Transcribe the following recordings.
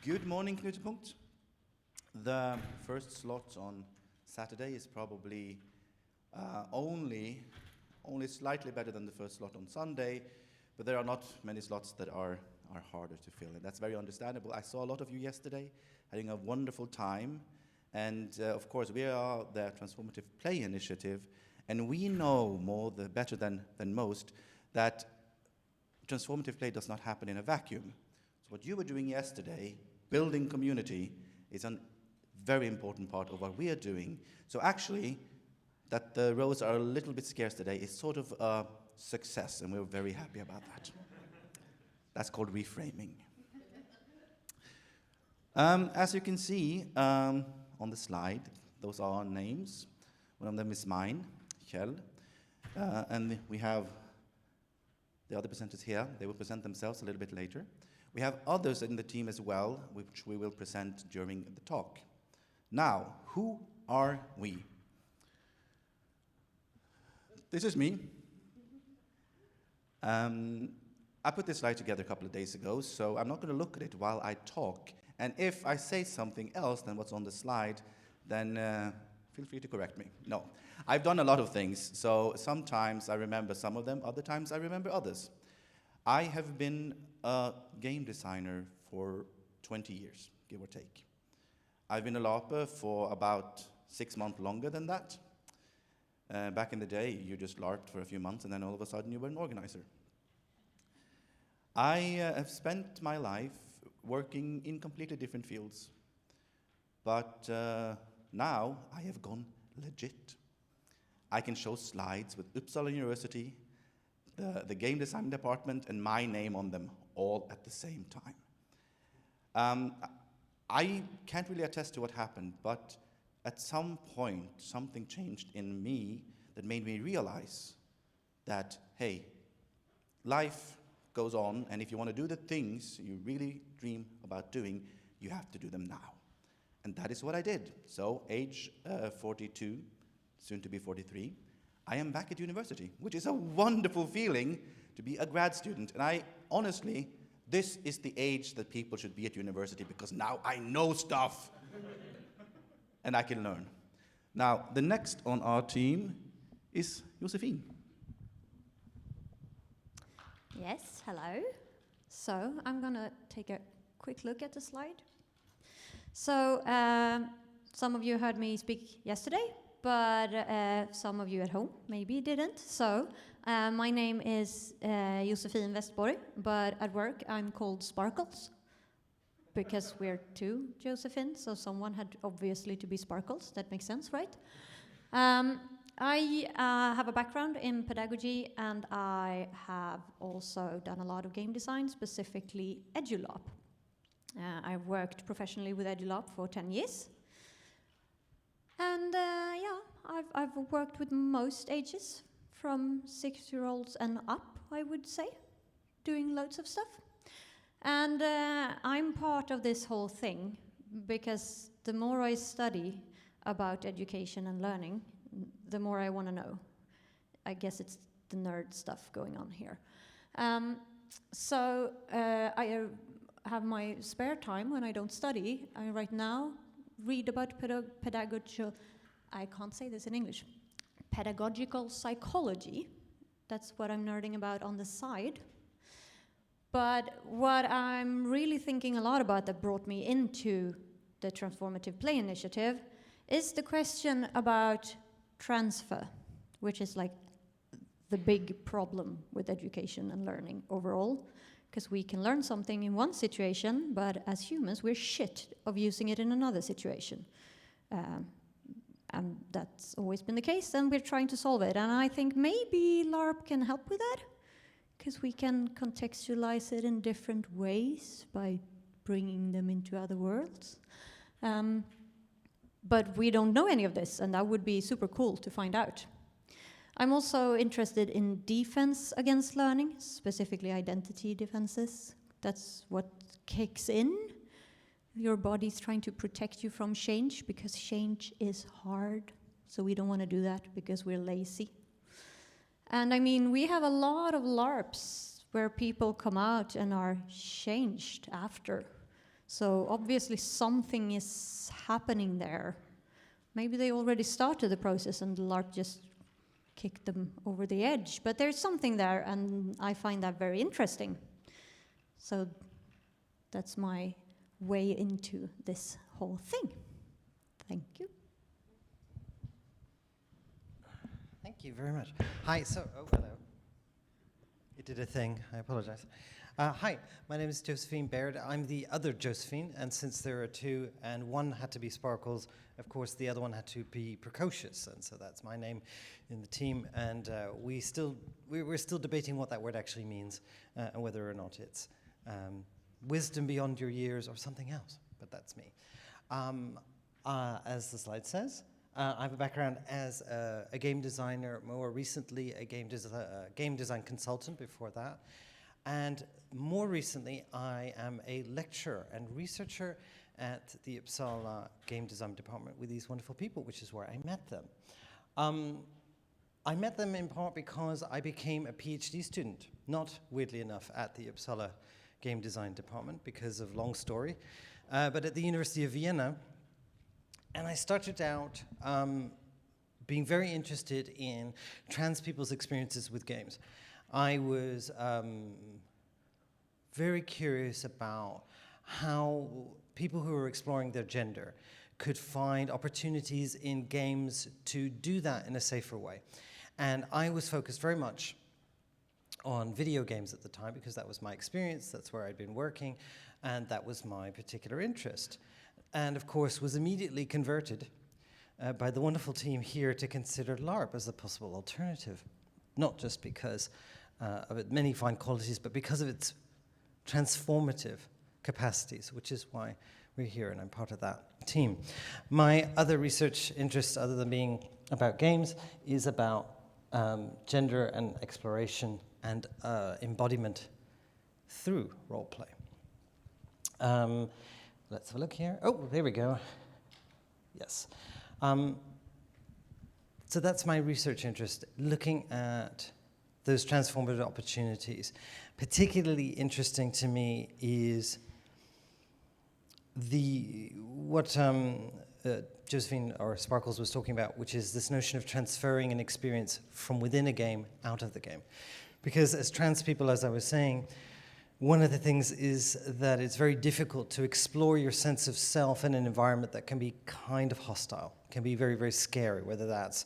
Good morning, Knutepunkt. The first slot on Saturday is probably only slightly better than the first slot on Sunday, but there are not many slots that are harder to fill, and that's very understandable. I saw a lot of you yesterday having a wonderful time, and of course we are the Transformative Play Initiative, and we know better than most that transformative play does not happen in a vacuum. So what you were doing yesterday, building community, is a very important part of what we are doing. So actually, that the rows are a little bit scarce today is sort of a success, and we're very happy about that. That's called reframing. As you can see on the slide, those are our names. One of them is mine, Kjell, and we have the other presenters here. They will present themselves a little bit later. We have others in the team as well, which we will present during the talk. Now, who are we? This is me. I put this slide together a couple of days ago, so I'm not going to look at it while I talk. And if I say something else than what's on the slide, then feel free to correct me. No, I've done a lot of things, so sometimes I remember some of them, other times I remember others. I have been a game designer for 20 years, give or take. I've been a Larper for about 6 months longer than that. Back in the day, you just LARPed for a few months, and then all of a sudden you were an organizer. I have spent my life working in completely different fields. But now I have gone legit. I can show slides with Uppsala University, the game design department, and my name on them all at the same time. I can't really attest to what happened, but at some point, something changed in me that made me realize that, hey, life goes on, and if you want to do the things you really dream about doing, you have to do them now. And that is what I did. So, age 42, soon to be 43, I am back at university, which is a wonderful feeling to be a grad student. And honestly, this is the age that people should be at university, because now I know stuff and I can learn. Now, the next on our team is Josephine. Yes, hello. So I'm going to take a quick look at the slide. So some of you heard me speak yesterday, but some of you at home maybe didn't. So my name is Josefin Westborg, but at work I'm called Sparkles, because we're two Josephine, so someone had obviously to be Sparkles. That makes sense, right? I have a background in pedagogy, and I have also done a lot of game design, specifically EduLarp. I've worked professionally with EduLarp for 10 years. And I've worked with most ages, from 6-year-olds and up, I would say, doing loads of stuff. And I'm part of this whole thing, because the more I study about education and learning, the more I want to know. I guess it's the nerd stuff going on here. So I have my spare time when I don't study. I right now read about pedagogical, I can't say this in English, pedagogical psychology. That's what I'm nerding about on the side. But what I'm really thinking a lot about that brought me into the Transformative Play Initiative is the question about transfer, which is like the big problem with education and learning overall, because we can learn something in one situation, but as humans we're shit of using it in another situation. And that's always been the case, and we're trying to solve it. And I think maybe LARP can help with that, because we can contextualize it in different ways by bringing them into other worlds. But we don't know any of this, and that would be super cool to find out. I'm also interested in defense against learning, specifically identity defenses. That's what kicks in. Your body's trying to protect you from change, because change is hard. So we don't want to do that because we're lazy. And I mean, we have a lot of LARPs where people come out and are changed after. So obviously something is happening there. Maybe they already started the process and Larp just kicked them over the edge. But there's something there, and I find that very interesting. So that's my way into this whole thing. Thank you. Thank you very much. Hi, hello. It did a thing, I apologize. Hi, my name is Josephine Baird. I'm the other Josephine, and since there are two, and one had to be Sparkles, of course the other one had to be Precocious, and so that's my name in the team, and we're still debating what that word actually means, and whether or not it's wisdom beyond your years or something else, but that's me. As the slide says, I have a background as a game designer, more recently a game design consultant before that. And more recently, I am a lecturer and researcher at the Uppsala Game Design Department with these wonderful people, which is where I met them. I met them in part because I became a PhD student, not weirdly enough at the Uppsala Game Design Department because of long story, but at the University of Vienna. And I started out being very interested in trans people's experiences with games. I was very curious about how people who were exploring their gender could find opportunities in games to do that in a safer way. And I was focused very much on video games at the time because that was my experience, that's where I'd been working, and that was my particular interest. And of course was immediately converted by the wonderful team here to consider Larp as a possible alternative, not just because of its many fine qualities, but because of its transformative capacities, which is why we're here and I'm part of that team. My other research interest, other than being about games, is about gender and exploration and embodiment through role play. Let's have a look here. Oh, there we go. Yes. So that's my research interest, looking at those transformative opportunities. Particularly interesting to me is what Josephine or Sparkles was talking about, which is this notion of transferring an experience from within a game out of the game. Because as trans people, as I was saying, one of the things is that it's very difficult to explore your sense of self in an environment that can be kind of hostile, can be very, very scary, whether that's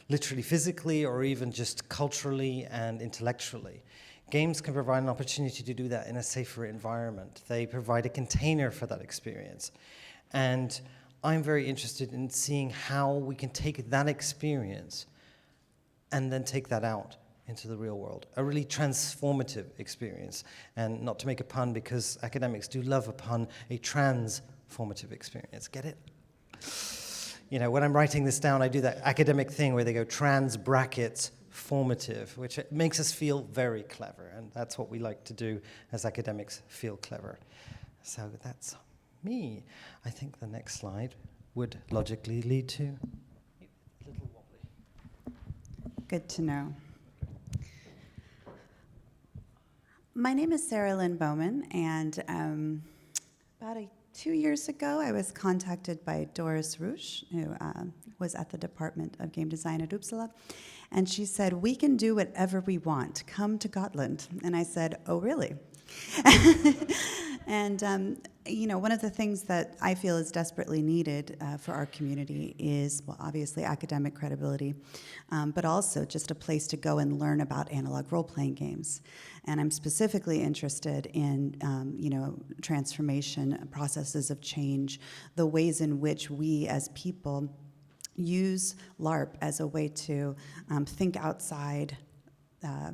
literally physically or even just culturally and intellectually. Games can provide an opportunity to do that in a safer environment. They provide a container for that experience. And I'm very interested in seeing how we can take that experience and then take that out into the real world, a really transformative experience. And not to make a pun, because academics do love a pun, a transformative experience. Get it? You know, when I'm writing this down, I do that academic thing where they go trans brackets formative, which makes us feel very clever. And that's what we like to do as academics, feel clever. So that's me. I think the next slide would logically lead to a little wobbly. Good to know. My name is Sarah Lynne Bowman, and about 2 years ago, I was contacted by Doris Rusch, who was at the Department of Game Design at Uppsala, and she said, "We can do whatever we want. Come to Gotland." And I said, "Oh, really?" And you know, one of the things that I feel is desperately needed for our community is, well, obviously academic credibility, but also just a place to go and learn about analog role-playing games. And I'm specifically interested in, you know, transformation, processes of change, the ways in which we as people use LARP as a way to think outside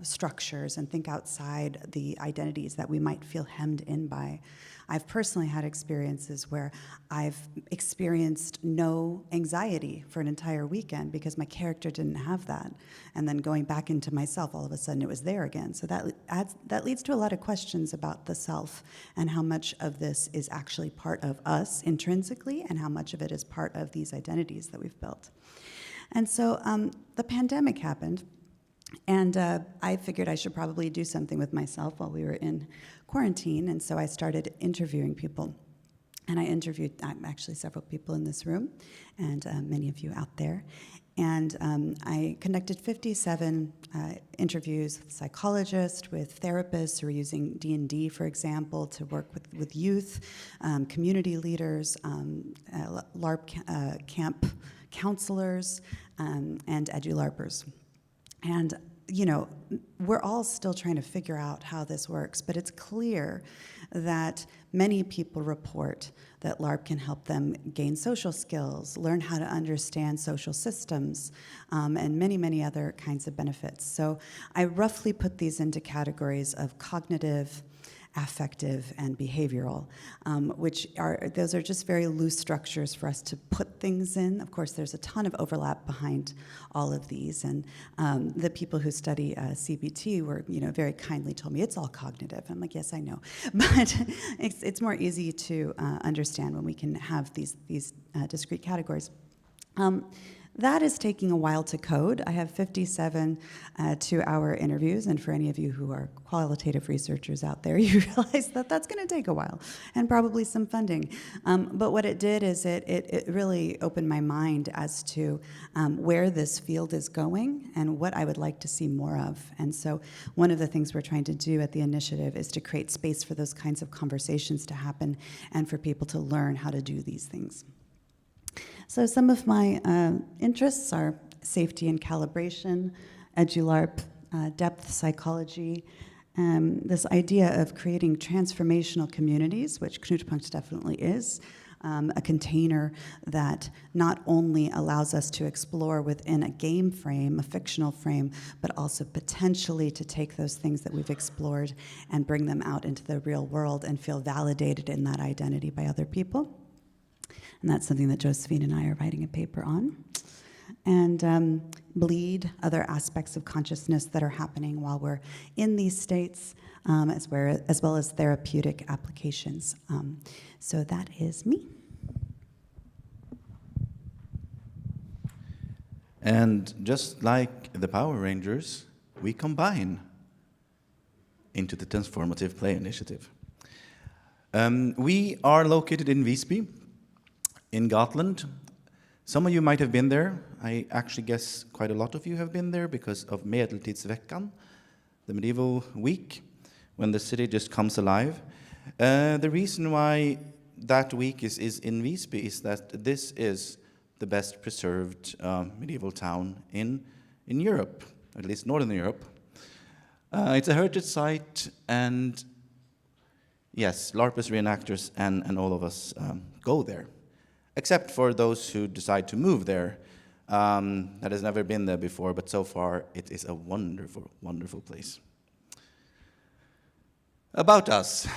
structures and think outside the identities that we might feel hemmed in by. I've personally had experiences where I've experienced no anxiety for an entire weekend because my character didn't have that. And then going back into myself, all of a sudden it was there again. So that leads to a lot of questions about the self and how much of this is actually part of us intrinsically and how much of it is part of these identities that we've built. And so the pandemic happened. And I figured I should probably do something with myself while we were in quarantine, and so I started interviewing people. And I interviewed actually several people in this room and many of you out there. And I conducted 57 interviews with psychologists, with therapists who are using D&D, for example, to work with youth, community leaders, Larp camp counselors, and edu-LARPers. And you know, we're all still trying to figure out how this works, but it's clear that many people report that LARP can help them gain social skills, learn how to understand social systems, and many, many other kinds of benefits. So I roughly put these into categories of cognitive, affective, and behavioral, those are just very loose structures for us to put things in. Of course, there's a ton of overlap behind all of these, and the people who study CBT were, very kindly told me it's all cognitive. I'm like, yes, I know, but it's more easy to understand when we can have these discrete categories. That is taking a while to code. I have 57 two-hour interviews, and for any of you who are qualitative researchers out there, you realize that that's going to take a while, and probably some funding. But what it did is it really opened my mind as to where this field is going and what I would like to see more of. And so one of the things we're trying to do at the initiative is to create space for those kinds of conversations to happen and for people to learn how to do these things. So some of my interests are safety and calibration, edu-LARP, depth psychology, this idea of creating transformational communities, which Knutepunkt definitely is, a container that not only allows us to explore within a game frame, a fictional frame, but also potentially to take those things that we've explored and bring them out into the real world and feel validated in that identity by other people. And that's something that Josephine and I are writing a paper on. And bleed, other aspects of consciousness that are happening while we're in these states, as well as therapeutic applications. So that is me. And just like the Power Rangers, we combine into the Transformative Play Initiative. We are located in Visby, in Gotland. Some of you might have been there. I actually guess quite a lot of you have been there because of Medeltidsveckan, the medieval week, when the city just comes alive. The reason why that week is in Visby is that this is the best preserved medieval town in Europe, at least Northern Europe. It's a heritage site, and yes, LARPers, reenactors, and all of us go there. Except for those who decide to move there, that has never been there before, but so far it is a wonderful, wonderful place. About us,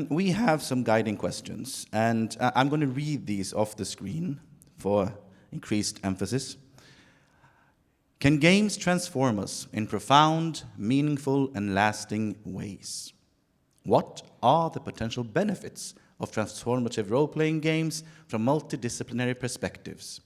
we have some guiding questions, and I'm going to read these off the screen for increased emphasis. Can games transform us in profound, meaningful, and lasting ways? What are the potential benefits of transformative role-playing games from multidisciplinary perspectives?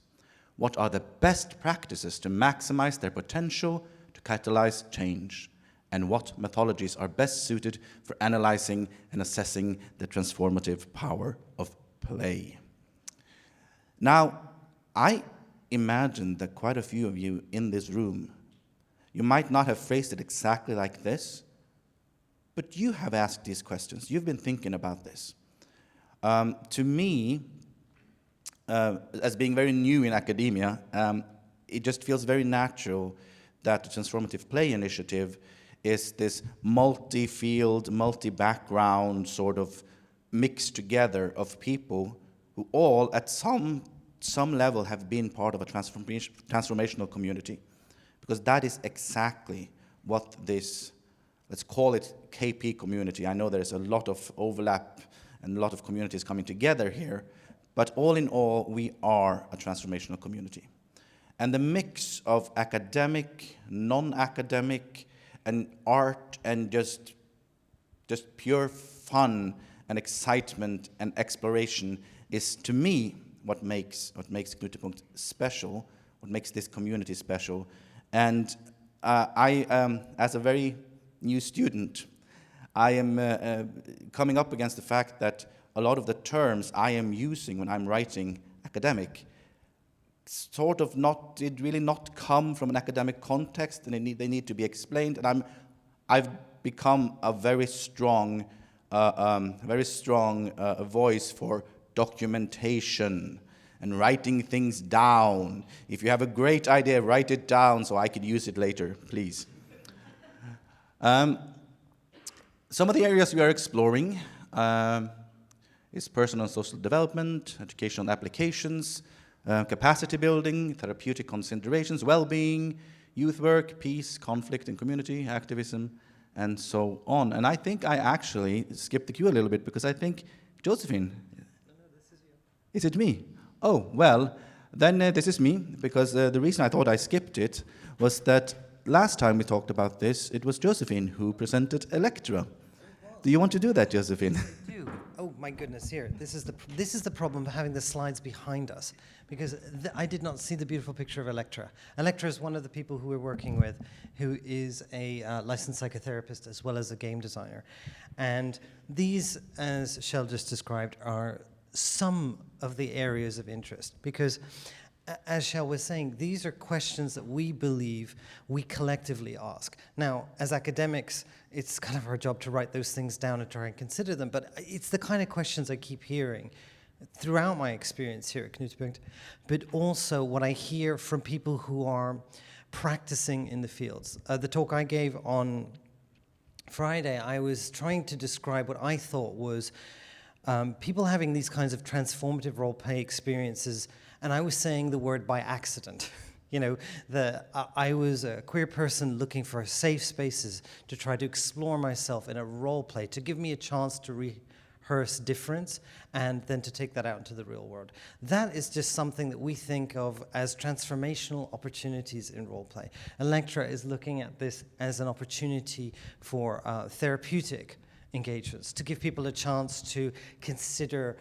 What are the best practices to maximize their potential to catalyze change? And what methodologies are best suited for analyzing and assessing the transformative power of play? Now, I imagine that quite a few of you in this room, you might not have phrased it exactly like this, but you have asked these questions. You've been thinking about this. To me, as being very new in academia, it just feels very natural that the Transformative Play Initiative is this multi-field, multi-background sort of mix together of people who all, at some level, have been part of a transformational community. Because that is exactly what this, let's call it KP community. I know there's a lot of overlap and a lot of communities coming together here, but all in all, we are a transformational community. And the mix of academic, non-academic, and art, and just pure fun and excitement and exploration is, to me, what makes Knutepunkt special, what makes this community special. And I, as a very new student, I am coming up against the fact that a lot of the terms I am using when I'm writing academic sort of did really not come from an academic context, and they need to be explained. And I've become a very strong voice for documentation and writing things down. If you have a great idea, write it down so I could use it later, please. Some of the areas we are exploring is personal and social development, educational applications, capacity building, therapeutic considerations, well-being, youth work, peace, conflict and community, activism, and so on. And I think I actually skipped the queue a little bit because I think, Josephine. No, this is you. Is it me? Oh, well, then this is me, because the reason I thought I skipped it was that last time we talked about this, it was Josephine who presented Electra. Do you want to do that, Josephine? I do. Oh my goodness! Here, this is the problem of having the slides behind us, because I did not see the beautiful picture of Electra. Electra is one of the people who we're working with, who is a licensed psychotherapist as well as a game designer, and these, as Kjell just described, are some of the areas of interest, because as Kjell was saying, these are questions that we believe we collectively ask. Now, as academics, it's kind of our job to write those things down and try and consider them, but it's the kind of questions I keep hearing throughout my experience here at Knutpunkt, but also what I hear from people who are practicing in the fields. The talk I gave on Friday, I was trying to describe what I thought was people having these kinds of transformative role-play experiences, and I was saying the word by accident. You know, I was a queer person looking for safe spaces to try to explore myself in a role play, to give me a chance to rehearse difference and then to take that out into the real world. That is just something that we think of as transformational opportunities in role play. Electra is looking at this as an opportunity for therapeutic engagements, to give people a chance to consider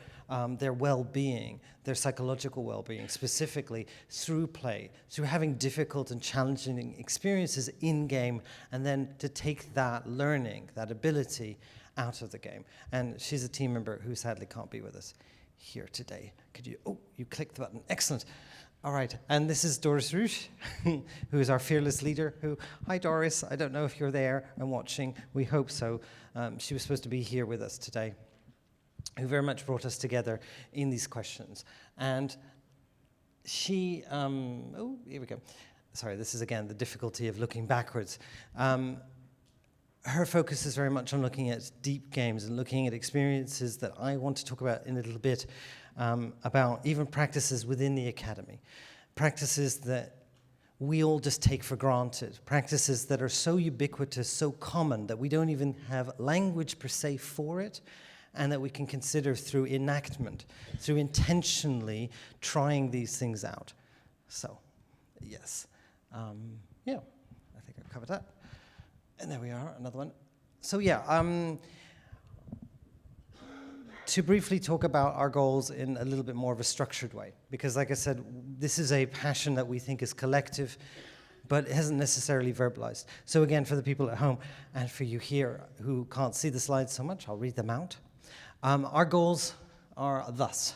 their well-being, their psychological well-being, specifically through play, through having difficult and challenging experiences in-game, and then to take that learning, that ability, out of the game. And she's a team member who sadly can't be with us here today. Could you, oh, you clicked the button, excellent. All right, and this is Doris Rouge, who is our fearless leader, hi Doris, I don't know if you're there and watching, we hope so. She was supposed to be here with us today, who very much brought us together in these questions. And she, oh, here we go. Sorry, this is again the difficulty of looking backwards. Her focus is very much on looking at deep games and looking at experiences that I want to talk about in a little bit, about even practices within the academy, practices that we all just take for granted, practices that are so ubiquitous, so common, that we don't even have language per se for it, and that we can consider through enactment, through intentionally trying these things out. So, yes. Yeah, I think I've covered that. And there we are, another one. So yeah, to briefly talk about our goals in a little bit more of a structured way, because like I said, this is a passion that we think is collective, but it hasn't necessarily verbalized. So again, for the people at home, and for you here who can't see the slides so much, I'll read them out. Our goals are thus.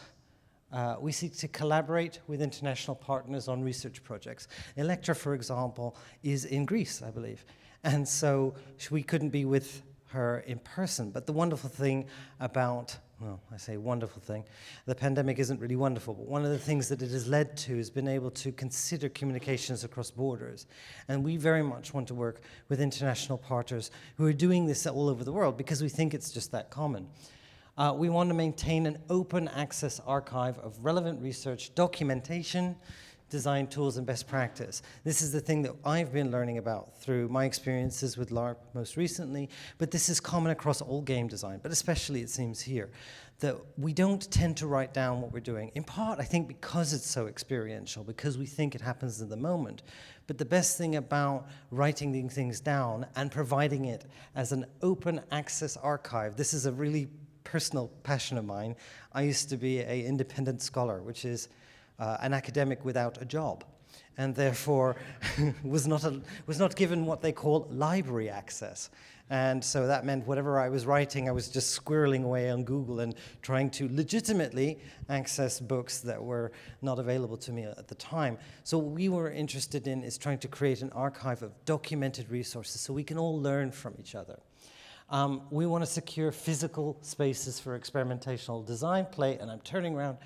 We seek to collaborate with international partners on research projects. Electra, for example, is in Greece, I believe. And so we couldn't be with her in person. But the wonderful thing about, well, I say wonderful thing, the pandemic isn't really wonderful, but one of the things that it has led to is been able to consider communications across borders. And we very much want to work with international partners who are doing this all over the world because we think it's just that common. We want to maintain an open access archive of relevant research, documentation, design tools, and best practice. This is the thing that I've been learning about through my experiences with Larp most recently, but this is common across all game design, but especially it seems here, that we don't tend to write down what we're doing. In part, I think because it's so experiential, because we think it happens in the moment. But the best thing about writing these things down and providing it as an open access archive, this is a really personal passion of mine. I used to be an independent scholar, which is an academic without a job. and therefore was not given what they call library access. And so that meant whatever I was writing, I was just squirreling away on Google and trying to legitimately access books that were not available to me at the time. So what we were interested in is trying to create an archive of documented resources so we can all learn from each other. We want to secure physical spaces for experimentational design, play, and I'm turning around,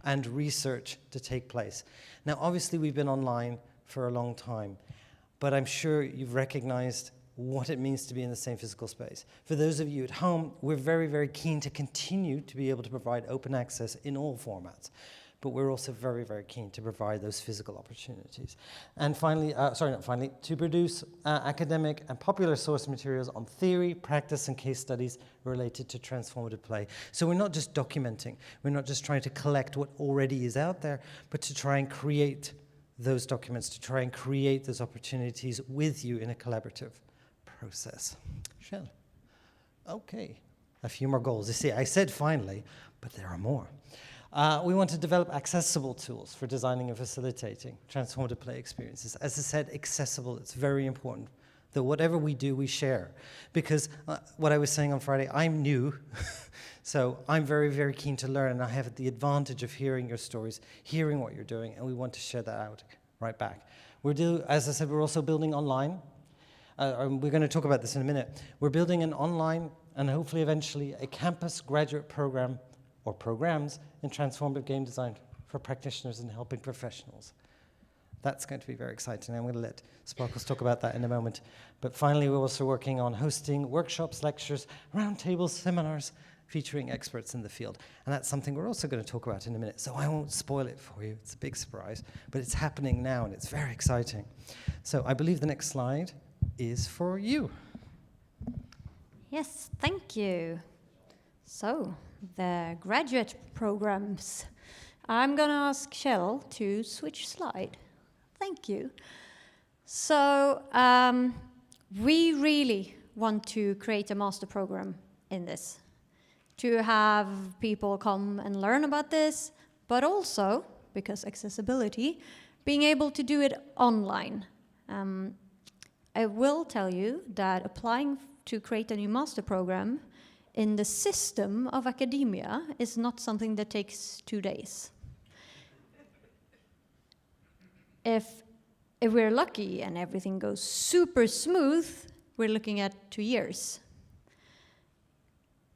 and research to take place. Now, obviously, we've been online for a long time, but I'm sure you've recognized what it means to be in the same physical space. For those of you at home, we're very, very keen to continue to be able to provide open access in all formats, but we're also very, very keen to provide those physical opportunities. And finally, to produce academic and popular source materials on theory, practice, and case studies related to transformative play. So we're not just documenting, we're not just trying to collect what already is out there, but to try and create those documents, to try and create those opportunities with you in a collaborative process. Kjell. Okay, a few more goals. You see, I said finally, but there are more. We want to develop accessible tools for designing and facilitating transformative play experiences. As I said, accessible, it's very important that whatever we do, we share. Because what I was saying on Friday, I'm new, so I'm very, very keen to learn, and I have the advantage of hearing your stories, hearing what you're doing, and we want to share that out right back. As I said, we're also building online. We're going to talk about this in a minute. We're building an online and hopefully eventually a campus graduate program or programs in transformative game design for practitioners and helping professionals. That's going to be very exciting. I'm going to let Sparkles talk about that in a moment. But finally, we're also working on hosting workshops, lectures, roundtables, seminars, featuring experts in the field. And that's something we're also going to talk about in a minute, so I won't spoil it for you. It's a big surprise, but it's happening now, and it's very exciting. So I believe the next slide is for you. Yes, thank you. So, the graduate programs. I'm going to ask Kjell to switch slide. Thank you. So, we really want to create a master program in this, to have people come and learn about this, but also, because accessibility, being able to do it online. I will tell you that applying to create a new master program in the system of academia is not something that takes 2 days. If we're lucky and everything goes super smooth, we're looking at 2 years.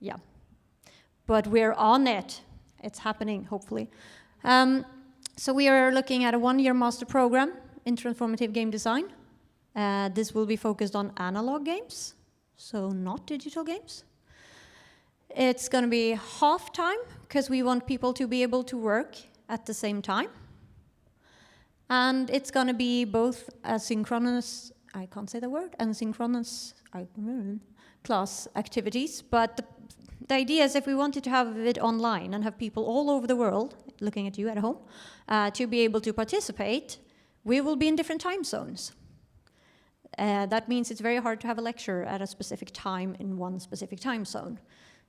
Yeah. But we're on it. It's happening, hopefully. So we are looking at a 1-year master program in transformative game design. This will be focused on analog games, so not digital games. It's going to be half-time, because we want people to be able to work at the same time. And it's going to be both asynchronous, I can't say the word, and synchronous class activities. But the idea is if we wanted to have it online and have people all over the world, looking at you at home, to be able to participate, we will be in different time zones. That means it's very hard to have a lecture at a specific time in one specific time zone.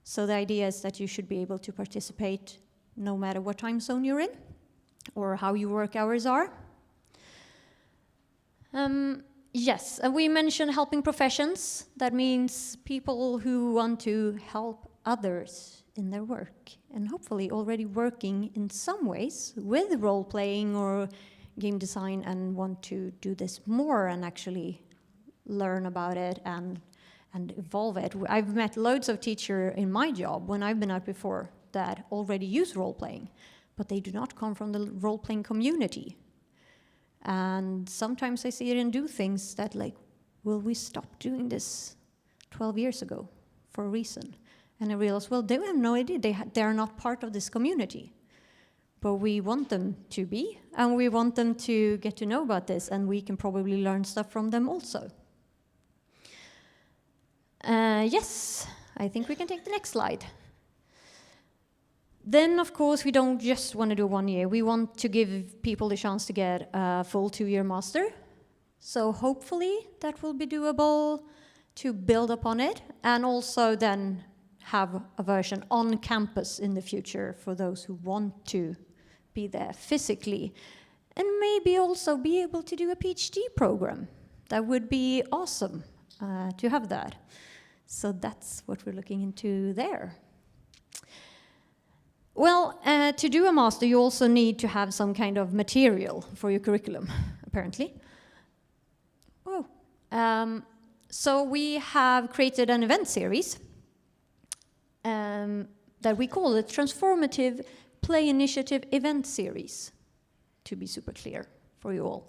So the idea is that you should be able to participate no matter what time zone you're in or how your work hours are. Yes, and we mentioned helping professions. That means people who want to help others in their work and hopefully already working in some ways with role-playing or game design and want to do this more and actually learn about it and evolve it. I've met loads of teachers in my job when I've been out before that already use role-playing, but they do not come from the role-playing community. And sometimes I see it and do things that like, well, we stopped doing this 12 years ago for a reason. And I realized, well, they have no idea. They are not part of this community. But we want them to be, and we want them to get to know about this, and we can probably learn stuff from them also. Yes, I think we can take the next slide. Then, of course, we don't just want to do 1 year. We want to give people the chance to get a full 2-year master. So hopefully that will be doable to build upon it, and also then have a version on campus in the future for those who want to be there physically. and maybe also be able to do a PhD program. That would be awesome to have that. So that's what we're looking into there. Well, to do a master, you also need to have some kind of material for your curriculum, apparently. Oh. So we have created an event series that we call the Transformative Play Initiative event series, to be super clear for you all.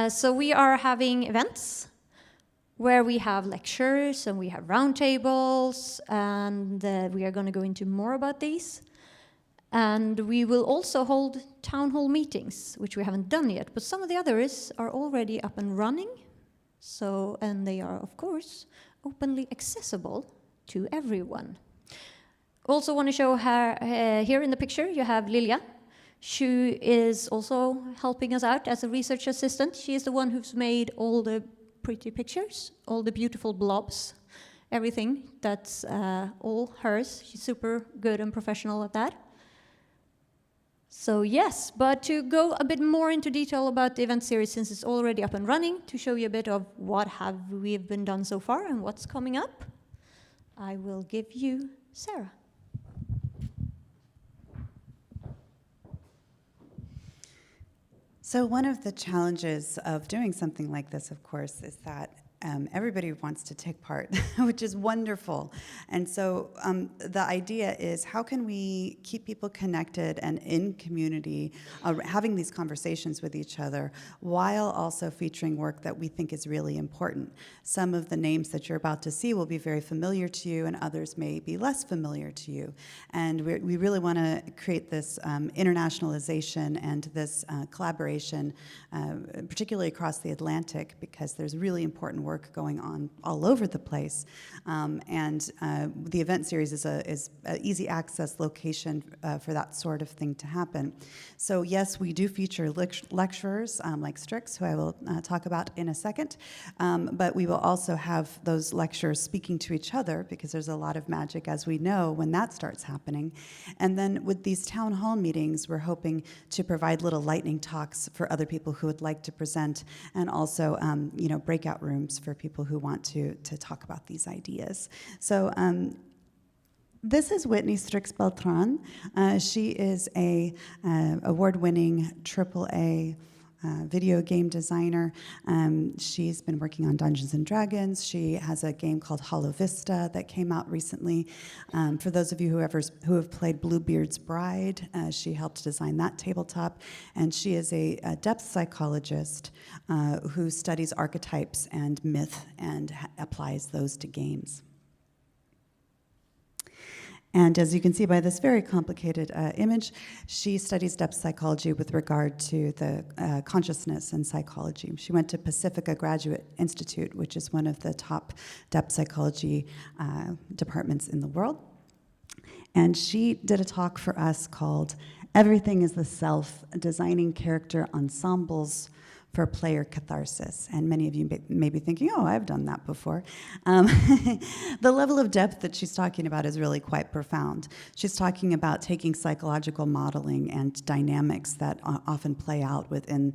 So we are having events where we have lectures and we have roundtables, and we are going to go into more about these. And we will also hold town hall meetings, which we haven't done yet, but some of the others are already up and running. So, and they are, of course, openly accessible to everyone. Also want to show her here in the picture, you have Lilja. She is also helping us out as a research assistant. She is the one who's made all the pretty pictures, all the beautiful blobs, everything. That's all hers. She's super good and professional at that. So yes, but to go a bit more into detail about the event series, since it's already up and running, to show you a bit of what have we been done so far and what's coming up, I will give you Sarah. So one of the challenges of doing something like this, of course, is that everybody wants to take part, which is wonderful. And so the idea is, how can we keep people connected and in community, having these conversations with each other, while also featuring work that we think is really important. Some of the names that you're about to see will be very familiar to you, and others may be less familiar to you. And we really want to create this internationalization and this collaboration, particularly across the Atlantic, because there's really important work going on all over the place. The event series is an easy access location for that sort of thing to happen. So yes, we do feature lecturers like Strix, who I will talk about in a second, but we will also have those lecturers speaking to each other, because there's a lot of magic, as we know, when that starts happening. And then with these town hall meetings, we're hoping to provide little lightning talks for other people who would like to present, and also breakout rooms for people who want to talk about these ideas. So this is Whitney Strix Beltran. She is a award-winning AAA video game designer. She's been working on Dungeons and Dragons. She has a game called Hollow Vista that came out recently. For those of you who have played Bluebeard's Bride, she helped design that tabletop. And she is a depth psychologist who studies archetypes and myth and applies those to games. And as you can see by this very complicated image, she studies depth psychology with regard to the consciousness and psychology. She went to Pacifica Graduate Institute, which is one of the top depth psychology departments in the world. And she did a talk for us called Everything is the Self, Designing Character Ensembles for Player Catharsis. And many of you may be thinking, oh, I've done that before. The level of depth that she's talking about is really quite profound. She's talking about taking psychological modeling and dynamics that often play out within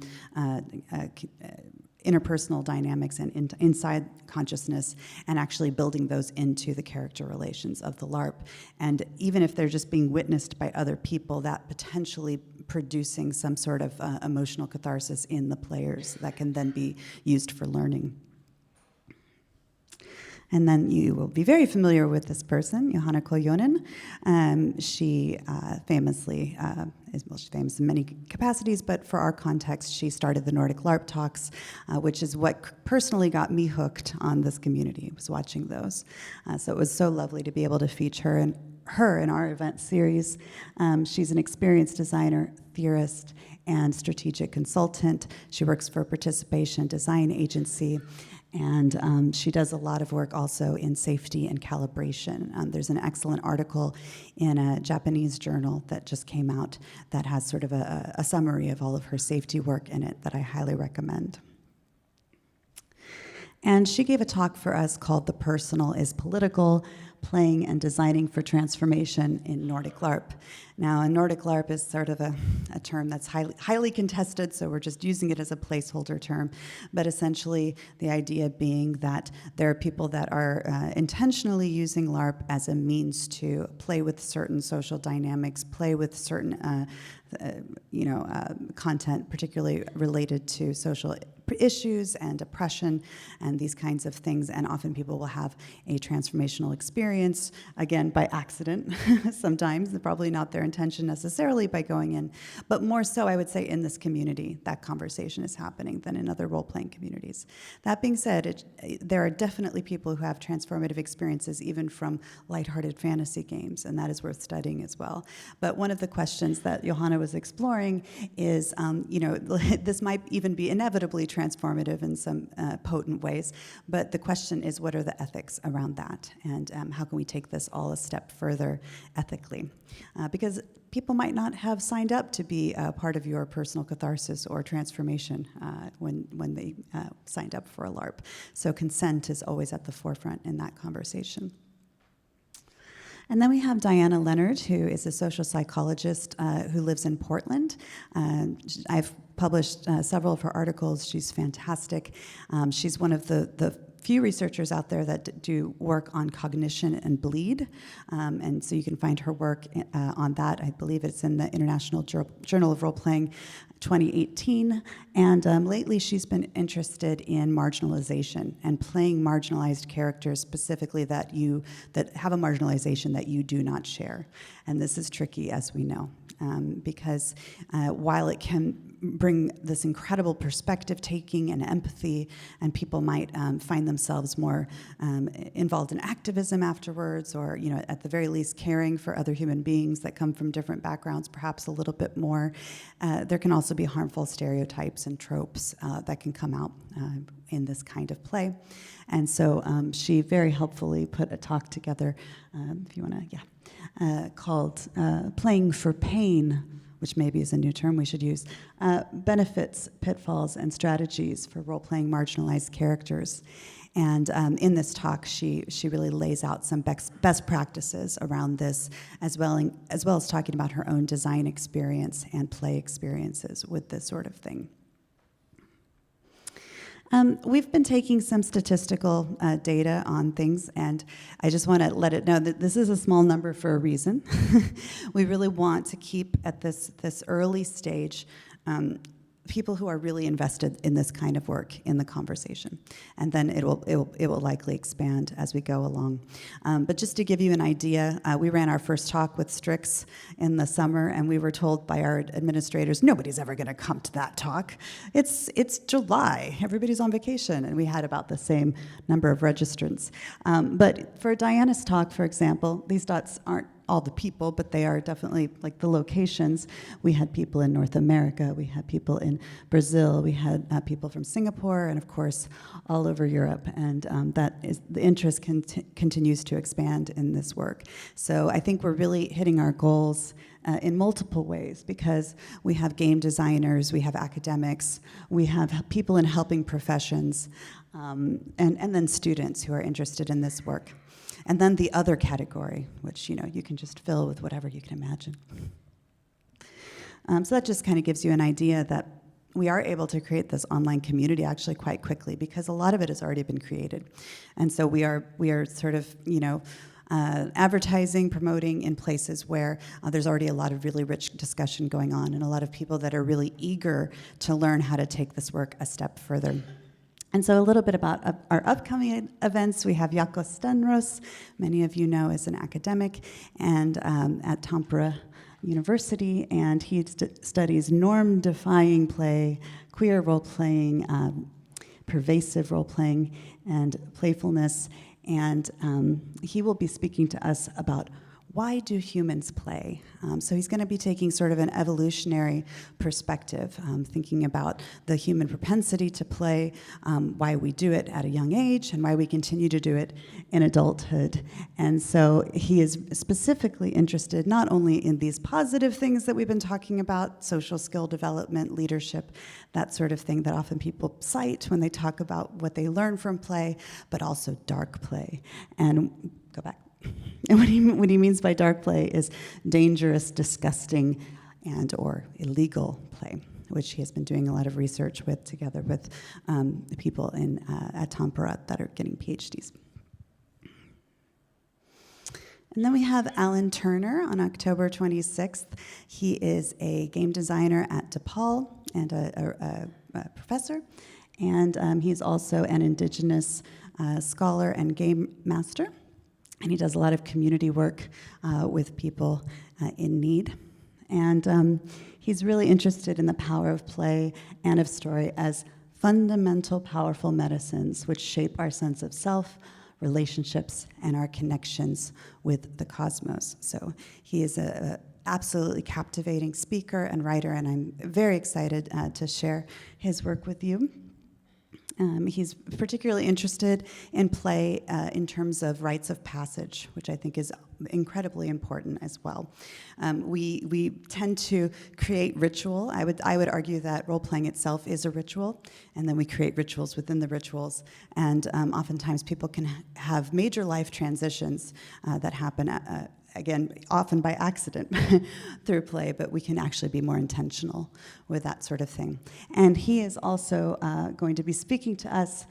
interpersonal dynamics and inside consciousness, and actually building those into the character relations of the LARP. And even if they're just being witnessed by other people, that potentially producing some sort of emotional catharsis in the players that can then be used for learning. And then you will be very familiar with this person, Johanna Koljonen. She famously she's famous in many capacities, but for our context, she started the Nordic Larp Talks, which is what personally got me hooked on this community, was watching those. So it was so lovely to be able to feature her in our event series. She's an experienced designer, theorist, and strategic consultant. She works for a participation design agency, and she does a lot of work also in safety and calibration. There's an excellent article in a Japanese journal that just came out that has sort of a summary of all of her safety work in it that I highly recommend. And she gave a talk for us called The Personal is Political, playing and designing for transformation in Nordic Larp. Now, a Nordic Larp is sort of a term that's highly contested, so we're just using it as a placeholder term. But essentially, the idea being that there are people that are intentionally using LARP as a means to play with certain social dynamics, play with certain content, particularly related to social issues and oppression and these kinds of things. And often people will have a transformational experience, again, by accident sometimes, probably not their intention necessarily by going in, but more so, I would say, in this community, that conversation is happening than in other role-playing communities. That being said, there are definitely people who have transformative experiences even from lighthearted fantasy games, and that is worth studying as well. But one of the questions that Johanna was exploring is, this might even be inevitably transformative in some potent ways, but the question is, what are the ethics around that, and how can we take this all a step further ethically? Because people might not have signed up to be part of your personal catharsis or transformation when they signed up for a LARP. So consent is always at the forefront in that conversation. And then we have Diana Leonard, who is a social psychologist who lives in Portland. I've published several of her articles. She's fantastic. She's one of the few researchers out there that do work on cognition and bleed. And so you can find her work on that. I believe it's in the International Journal of Role-Playing 2018. And lately she's been interested in marginalization and playing marginalized characters specifically that have a marginalization that you do not share. And this is tricky, as we know. Because while it can bring this incredible perspective taking and empathy, and people might find themselves more involved in activism afterwards, or at the very least caring for other human beings that come from different backgrounds, perhaps a little bit more, there can also be harmful stereotypes and tropes that can come out in this kind of play. And so she very helpfully put a talk together, if you want to, called Playing for Pain, which maybe is a new term we should use, benefits, pitfalls, and strategies for role-playing marginalized characters. And in this talk, she really lays out some best practices around this, as well as talking about her own design experience and play experiences with this sort of thing. We've been taking some statistical data on things, and I just want to let it know that this is a small number for a reason. We really want to keep at this early stage people who are really invested in this kind of work in the conversation, and then it will likely expand as we go along. But just to give you an idea, we ran our first talk with Strix in the summer, and we were told by our administrators, nobody's ever going to come to that talk. It's July, everybody's on vacation, and we had about the same number of registrants. But for Diana's talk, for example, these dots aren't all the people, but they are definitely like the locations. We had people in North America, we had people in Brazil, we had people from Singapore, and of course, all over Europe. And the interest continues to expand in this work. So I think we're really hitting our goals in multiple ways, because we have game designers, we have academics, we have people in helping professions, and then students who are interested in this work. And then the other category, which you can just fill with whatever you can imagine. So that just kind of gives you an idea that we are able to create this online community actually quite quickly, because a lot of it has already been created. And so we are sort of, advertising, promoting in places where there's already a lot of really rich discussion going on, and a lot of people that are really eager to learn how to take this work a step further. And so a little bit about our upcoming events. We have Jaakko Stenros, many of you know as an academic, and at Tampere University, and he studies norm-defying play, queer role-playing, pervasive role-playing, and playfulness. And he will be speaking to us about why do humans play? So he's going to be taking sort of an evolutionary perspective, thinking about the human propensity to play, why we do it at a young age, and why we continue to do it in adulthood. And so he is specifically interested not only in these positive things that we've been talking about, social skill development, leadership, that sort of thing that often people cite when they talk about what they learn from play, but also dark play. And go back. And what he means by dark play is dangerous, disgusting, and or illegal play, which he has been doing a lot of research with, together with people at Tampere that are getting PhDs. And then we have Alan Turner on October 26th. He is a game designer at DePaul and a professor. And he's also an Indigenous scholar and game master. And he does a lot of community work with people in need. And he's really interested in the power of play and of story as fundamental, powerful medicines which shape our sense of self, relationships, and our connections with the cosmos. So he is a absolutely captivating speaker and writer, and I'm very excited to share his work with you. He's particularly interested in play in terms of rites of passage, which I think is incredibly important as well. We tend to create ritual. I would argue that role-playing itself is a ritual, and then we create rituals within the rituals. And oftentimes people can have major life transitions that happen again, often by accident through play, but we can actually be more intentional with that sort of thing. And he is also going to be speaking to us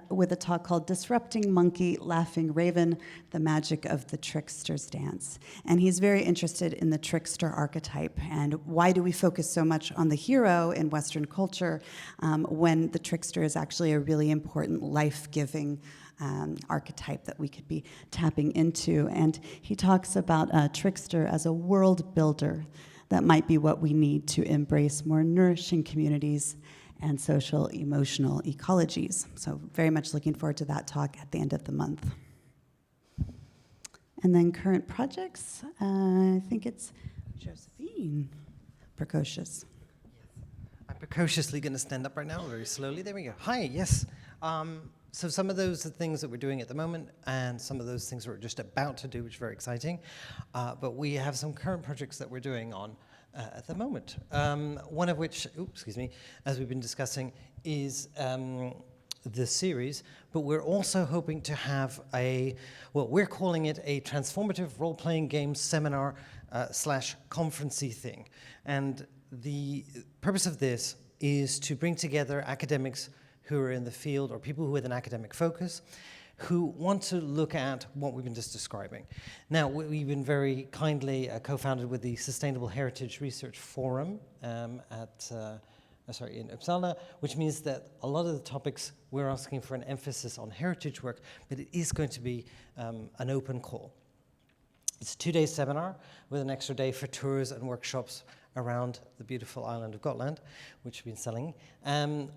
with a talk called Disrupting Monkey, Laughing Raven, The Magic of the Trickster's Dance. And he's very interested in the trickster archetype, and why do we focus so much on the hero in Western culture when the trickster is actually a really important life-giving archetype that we could be tapping into. And he talks about a trickster as a world builder that might be what we need to embrace more nourishing communities and social emotional ecologies. So very much looking forward to that talk at the end of the month. And then current projects, I think it's Josephine. Precocious. I'm precociously going to stand up right now, very slowly. There we go. Hi, yes. So some of those are things that we're doing at the moment, and some of those things we're just about to do, which is very exciting. But we have some current projects that we're doing on at the moment. One of which, as we've been discussing, is the series, but we're also hoping to have we're calling it a transformative role-playing game seminar slash conferencey thing. And the purpose of this is to bring together academics who are in the field, or people with an academic focus, who want to look at what we've been just describing. Now, we've been very kindly co-founded with the Sustainable Heritage Research Forum in Uppsala, which means that a lot of the topics we're asking for an emphasis on heritage work, but it is going to be an open call. It's a 2-day seminar with an extra day for tours and workshops around the beautiful island of Gotland, which we've been selling.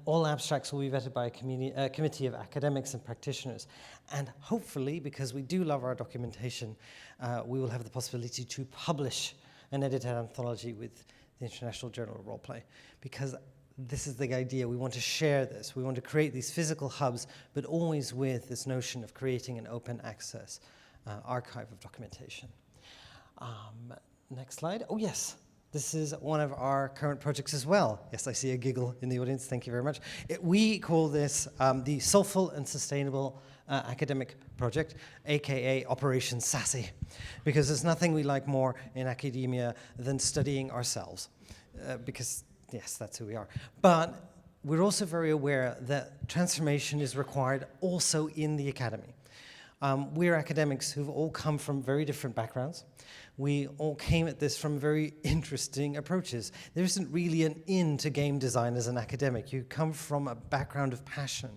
All abstracts will be vetted by a committee of academics and practitioners. And hopefully, because we do love our documentation, we will have the possibility to publish an edited anthology with the International Journal of Roleplay. Because this is the idea, we want to share this. We want to create these physical hubs, but always with this notion of creating an open access archive of documentation. Next slide. Oh, yes. This is one of our current projects as well. Yes, I see a giggle in the audience. Thank you very much. We call this the Soulful and Sustainable Academic Project, aka Operation Sassy, because there's nothing we like more in academia than studying ourselves, because, yes, that's who we are. But we're also very aware that transformation is required also in the academy. We're academics who've all come from very different backgrounds. We all came at this from very interesting approaches. There isn't really an in to game design as an academic. You come from a background of passion.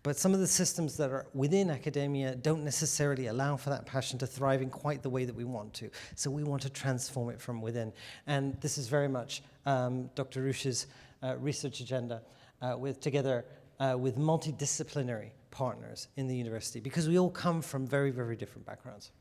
But some of the systems that are within academia don't necessarily allow for that passion to thrive in quite the way that we want to. So we want to transform it from within. And this is very much Dr. Rush's research agenda together with multidisciplinary partners in the university, because we all come from very, very different backgrounds.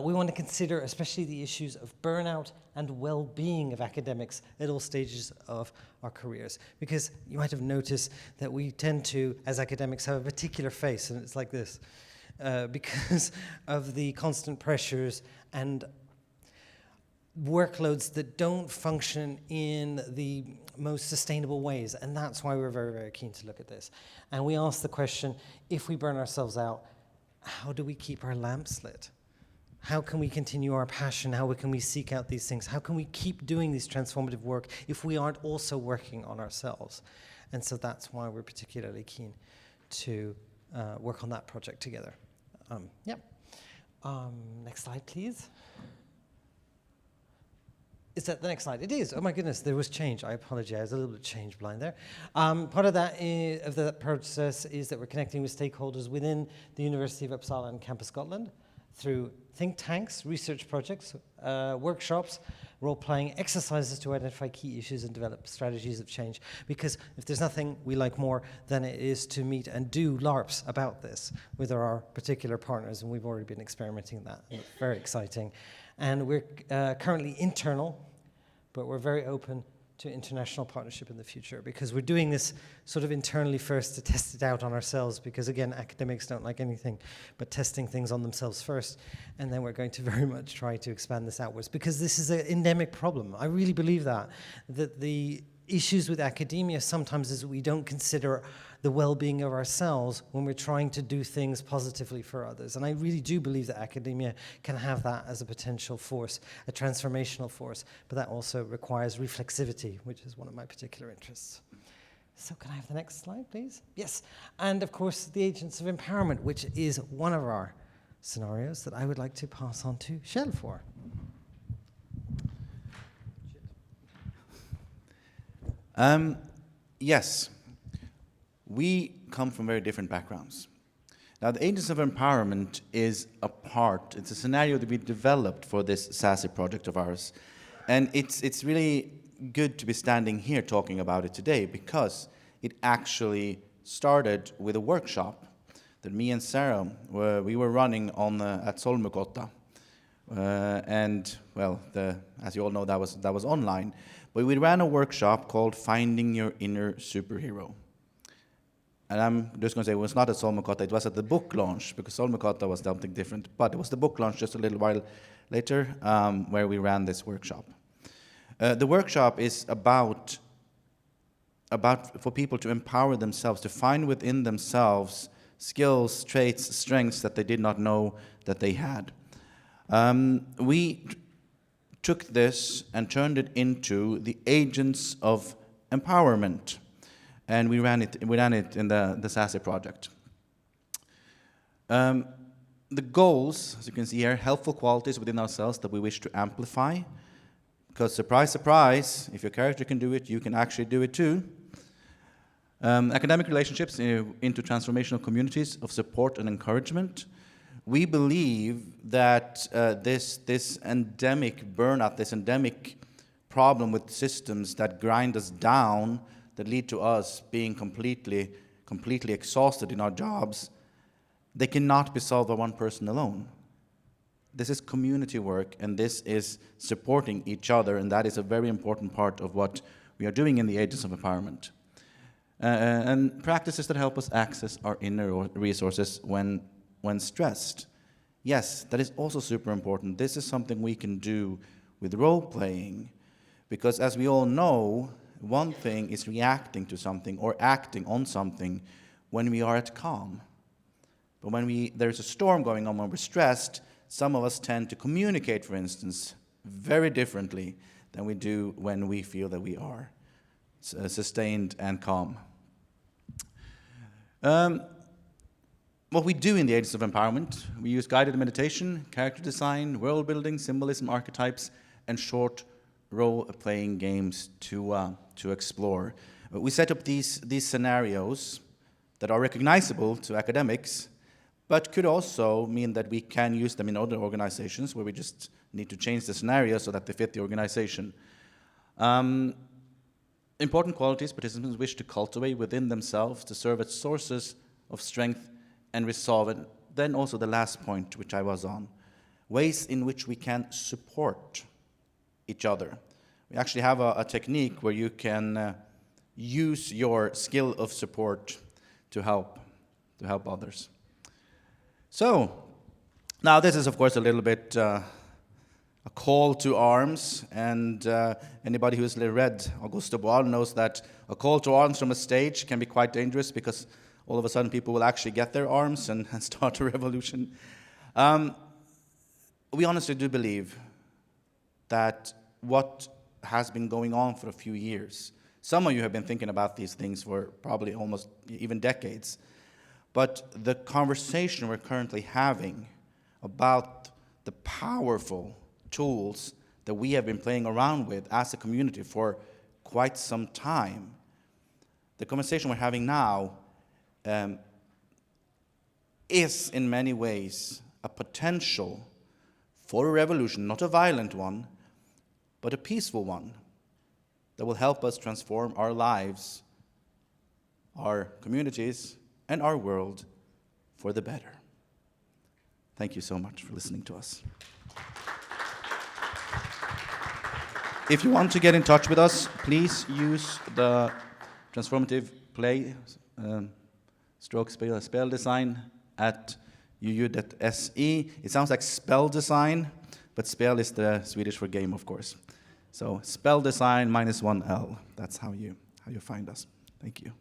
We want to consider especially the issues of burnout and well-being of academics at all stages of our careers, because you might have noticed that we tend to, as academics, have a particular face, and it's like this, because of the constant pressures and workloads that don't function in the most sustainable ways, and that's why we're very, very keen to look at this. And we ask the question, if we burn ourselves out, how do we keep our lamps lit? How can we continue our passion? How can we seek out these things? How can we keep doing this transformative work if we aren't also working on ourselves? And so that's why we're particularly keen to work on that project together. Next slide, please. Is that the next slide? It is. Oh my goodness, there was change. I apologize, a little bit of change blind there. Part of that process is that we're connecting with stakeholders within the University of Uppsala and Campus Gotland through think tanks, research projects, workshops, role-playing exercises to identify key issues and develop strategies of change. Because if there's nothing we like more than it is to meet and do LARPs about this with our particular partners, and we've already been experimenting with that. And it's very exciting. And we're currently internal, but we're very open to international partnership in the future, because we're doing this sort of internally first to test it out on ourselves, because again, academics don't like anything but testing things on themselves first, and then we're going to very much try to expand this outwards, because this is an endemic problem. I really believe that the issues with academia sometimes is we don't consider the well-being of ourselves when we're trying to do things positively for others. And I really do believe that academia can have that as a potential force, a transformational force, but that also requires reflexivity, which is one of my particular interests. So can I have the next slide, please? Yes, and of course, the agents of empowerment, which is one of our scenarios that I would like to pass on to Kjell for. Yes, we come from very different backgrounds. Now, the Agents of Empowerment is it's a scenario that we developed for this SASE project of ours. And it's really good to be standing here talking about it today, because it actually started with a workshop that me and Sarah we were running on at Solmukotta. And well, as you all know, that was online. But we ran a workshop called Finding Your Inner Superhero. And I'm just going to say it was not at Solmukotta, it was at the book launch, because Solmukotta was something different. But it was the book launch just a little while later where we ran this workshop. The workshop is about for people to empower themselves, to find within themselves skills, traits, strengths that they did not know that they had. We took this and turned it into the Agents of Empowerment, and we ran it in the SASE project. The goals, as you can see here, helpful qualities within ourselves that we wish to amplify, because surprise, surprise, if your character can do it, you can actually do it too. Academic relationships into transformational communities of support and encouragement. We believe that this endemic burnout, this endemic problem with systems that grind us down, that lead to us being completely exhausted in our jobs, they cannot be solved by one person alone. This is community work, and this is supporting each other, and that is a very important part of what we are doing in the Agents of Empowerment. And practices that help us access our inner resources when stressed. Yes, that is also super important. This is something we can do with role-playing, because as we all know, one thing is reacting to something or acting on something when we are at calm. But when there's a storm going on, when we're stressed, some of us tend to communicate, for instance, very differently than we do when we feel that we are sustained and calm. What we do in the Agents of Empowerment, we use guided meditation, character design, world building, symbolism, archetypes, and short role-playing games to explore. We set up these scenarios that are recognizable to academics, but could also mean that we can use them in other organizations where we just need to change the scenario so that they fit the organization. Important qualities participants wish to cultivate within themselves to serve as sources of strength and resolve. And then also the last point, which I was on, ways in which we can support each other. We actually have a technique where you can use your skill of support to help others. So, now this is of course a little bit a call to arms, and anybody who's read Augusto Boal knows that a call to arms from a stage can be quite dangerous, because all of a sudden people will actually get their arms and start a revolution. we honestly do believe that what has been going on for a few years, some of you have been thinking about these things for probably almost even decades, but the conversation we're currently having about the powerful tools that we have been playing around with as a community for quite some time, the conversation we're having now is in many ways a potential for a revolution, not a violent one, but a peaceful one that will help us transform our lives, our communities, and our world for the better. Thank you so much for listening to us. If you want to get in touch with us, please use the Transformative Play stroke spell design at uu.se. It sounds like spell design, but spell is the Swedish for game, of course. So spell design -1L. That's how you find us. Thank you.